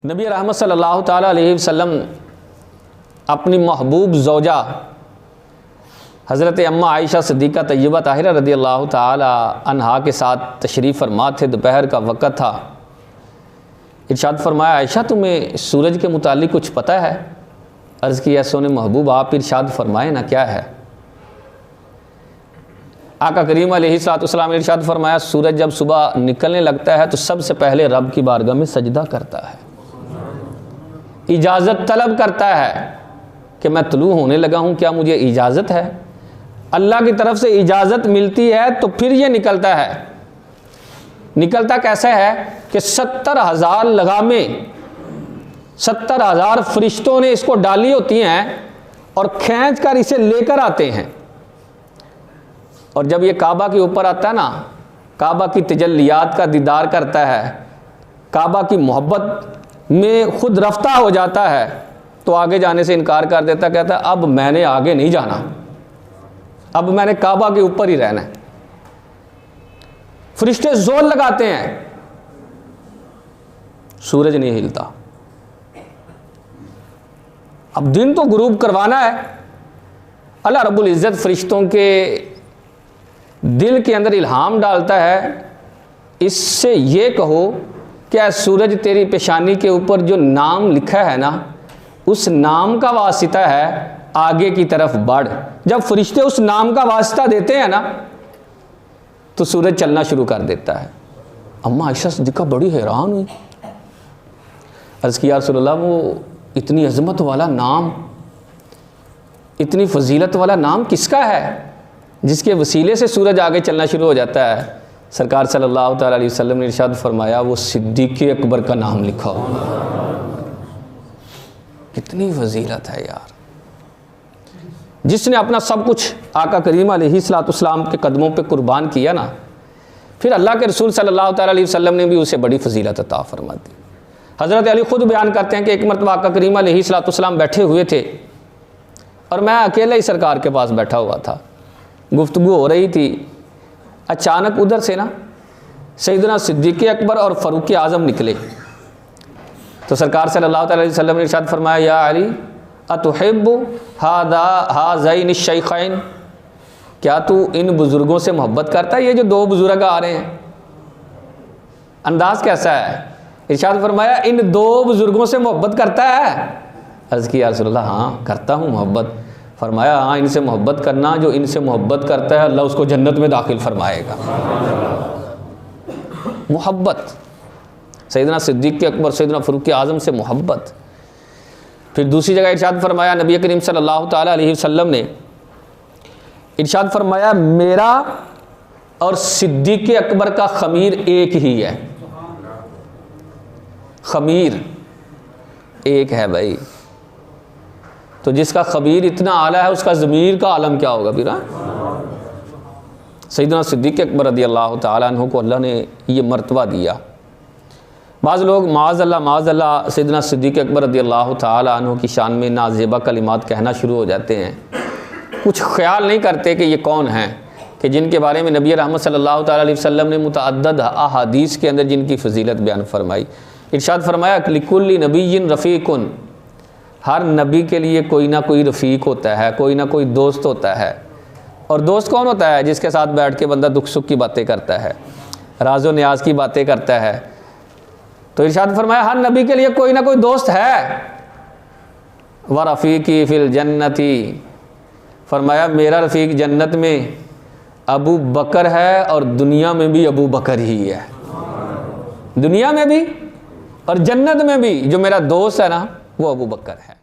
नबी रहमत सल्लल्लाहु ताला अलैहि वसल्लम अपनी महबूब ज़ौजा हज़रत अम्मा आयशा सिद्दीक़ा तय्यबा ताहिरा रज़ियल्लाहु ताला अन्हा के साथ तशरीफ़ फरमा थे। दोपहर का वक़्त था। इरशाद फरमाया, आयशा तुम्हें सूरज के मुतालिक कुछ पता है? अर्ज़ किया, सोने महबूब आप इरशाद फरमाए ना, क्या है? आका करीम अलैहिस्सलाम ने इरशाद फरमाया, सूरज जब सुबह निकलने लगता है तो सबसे पहले रब की बारगाह में सजदा करता है, इजाज़त तलब करता है कि मैं तुलू होने लगा हूँ, क्या मुझे इजाज़त है? अल्लाह की तरफ से इजाज़त मिलती है तो फिर ये निकलता है। निकलता कैसे है कि 70,000 लगामें, 70,000 फरिश्तों ने इसको डाली होती हैं और खींच कर इसे लेकर आते हैं। और जब ये काबा के ऊपर आता है ना, काबा की तजल्लियात का दीदार करता है, काबा की मोहब्बत में खुद रफ्ता हो जाता है, तो आगे जाने से इनकार कर देता, कहता अब मैंने आगे नहीं जाना, अब मैंने काबा के ऊपर ही रहना है। फरिश्ते जोर लगाते हैं, सूरज नहीं हिलता। अब दिन तो गुरूब करवाना है। अल्लाह रब्बुल इज़्ज़त फरिश्तों के दिल के अंदर इल्हाम डालता है, इससे ये कहो क्या सूरज तेरी पेशानी के ऊपर जो नाम लिखा है ना, उस नाम का वास्ता है, आगे की तरफ बढ़। जब फरिश्ते उस नाम का वास्ता देते हैं ना, तो सूरज चलना शुरू कर देता है। अम्मा आयशा सिद्दीक़ा बड़ी हैरान हुई। अर्ज़ किया, या रसूलल्लाह, वो इतनी अज़मत वाला नाम, इतनी फजीलत वाला नाम किसका है जिसके वसीले से सूरज आगे चलना शुरू हो जाता है? सरकार सल्लल्लाहु ताला अलैहि वसल्लम ने इरशाद फरमाया, वो सिद्दीक़ अकबर का नाम लिखा हो। कितनी फजीलत है यार, जिसने अपना सब कुछ आका करीम अलैहिस्सलाम के कदमों पे कुर्बान किया ना, फिर अल्लाह के रसूल सल्लल्लाहु ताला अलैहि वसल्लम ने भी उसे बड़ी फजीलत अता फरमा दी। हज़रत अली ख़ुद बयान करते हैं कि एक मरतबा आका करीम अलैहिस्सलाम बैठे हुए थे और मैं अकेले ही सरकार के पास बैठा हुआ था, गुफ्तगू हो रही थी। अचानक उधर से ना सैयदना सिद्दीक़ अकबर और फ़ारूक़ आज़म निकले। तो सरकार सल्लल्लाहु अलैहि वसल्लम ने इरशाद फरमाया, या अली अतुहिब्बु हाज़ैन शैख़ैन, क्या तू इन बुज़ुर्गों से मोहब्बत करता है? ये जो दो बुज़ुर्ग आ रहे हैं, अंदाज़ कैसा है? इरशाद फरमाया, इन दो बुज़ुर्गों से मोहब्बत करता है? अर्ज़ किया, या रसूलल्लाह, हाँ करता हूँ मोहब्बत। फरमाया, हाँ, इनसे मोहब्बत करना, जो इनसे मोहब्बत करता है अल्लाह उसको जन्नत में दाखिल फरमाएगा। मोहब्बत, सैयदना सिद्दीक़ अकबर, सैयदना फ़ारूक़ आज़म से मोहब्बत। फिर दूसरी जगह इरशाद फरमाया, नबी करीम सल्लल्लाहु ताला अलैहि वसल्लम ने इरशाद फरमाया, मेरा और सिद्दीक़ अकबर का खमीर एक ही है। खमीर एक है भाई, तो जिसका खबीर इतना आला है उसका ज़मीर का आलम क्या होगा फिर? सैयदना सिद्दीक़ अकबर रज़ियल्लाहु ताला अन्हु को अल्लाह ने ये मर्तबा दिया। बाज़ लोग माज़अल्लाह सैयदना सिद्दीक़ अकबर रज़ियल्लाहु ताला अन्हु की शान में नाज़ेबा कलिमात कहना शुरू हो जाते हैं। कुछ ख्याल नहीं करते कि ये कौन हैं, कि जिनके बारे में नबी रहमत सल्लल्लाहु ताला अलैहि वसल्लम ने मुतअद्दिद अहादीस के अंदर जिनकी फजीलत बयान फरमाई। इरशाद फरमाया, लिकुल्लि नबिय्यिन रफ़ीक़ुन, हर नबी के लिए कोई ना कोई रफ़ीक होता है, कोई ना कोई दोस्त होता है। और दोस्त कौन होता है? जिसके साथ बैठ के बंदा दुख सुख की बातें करता है, राज़ो न्याज की बातें करता है। तो इरशाद फरमाया, हर नबी के लिए कोई ना कोई दोस्त है। व रफ़ीक़ी फ़िल जन्नती, फरमाया मेरा रफ़ीक जन्नत में अबू बकर है और दुनिया में भी अबू बकर ही है। दुनिया में भी और जन्नत में भी जो मेरा दोस्त है ना, वो अबू बकर है।